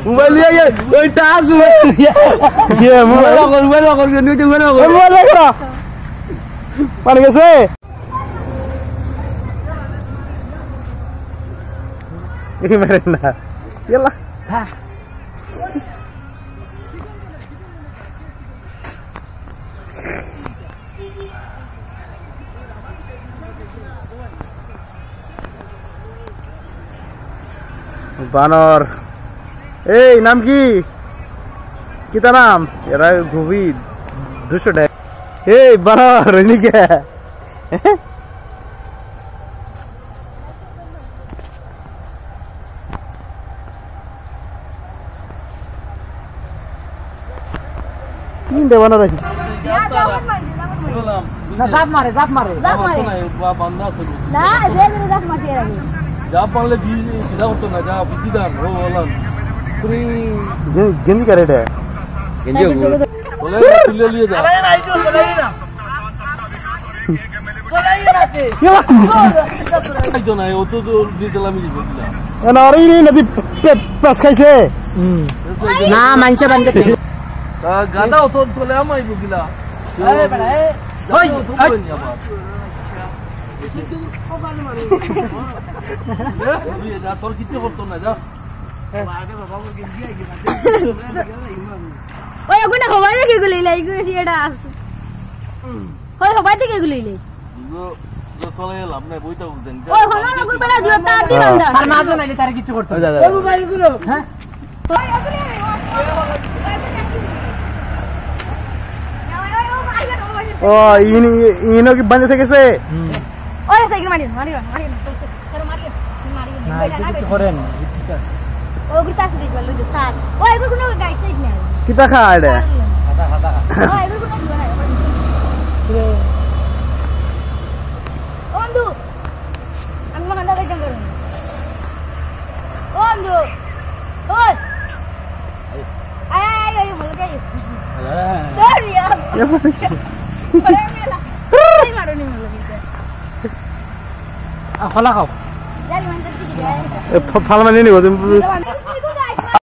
mobile ये ओए टास ये मोबाइल करो पानी कैसे ये मेरे ना yalla বানর এই নাম কি কিতা নাম এরা খুবই দুষ্ট এই বানর নিকে তিনটে বানর আছে না জাপ মারে বান্দা আছে না যে জাপ মারতে লাগে जा पाले भी सीधा होतो ना जा सीधा हो बोलन पूरी गेंजी का रेट है गेंजी बोले ले लिए जा अरे नहीं तो बोलाई ना ये जो ना वो तो डीजल में बोला ना और ये नदी प्लस कैसे ना मानसे बंद के गादा हो तो ले आमा बोला अरे बड़ा ओए তোর কিতে করতো না যা আগে বাবা কে দিয়ে ওই ওগুনা হবাই দেখে গুলি লাই গেছি এটা আছে ওই হবাই দেখে গুলি লাই जो চলে লাভ নাই বইটা বুঝেন ওই হলো না গুল বড় দিও তার দি বান্দা আর মাঝে নাইলে তার কিছু করতে ওই মোবাইল গুলো হ্যাঁ ওই ওগুলি ও ইনো কি বন্ধ থেকেছে ওই সাইকেল মারি চলো মারি না কিছু করেন ও গুতা আছে দেখবা লুজু স্যার ওই এগুলো কোনো গাইড সাইড না কিটা খায় রে খাতা ওই এগুলো কোনো দিও না রে ও বন্ধু আমি মানদা দেখেন করুন ও বন্ধু ওই আয় বল গাই দরিয়া ওরে মেলা এই মারুনি বল খোলা খাও ফাল মানে নিব তুমি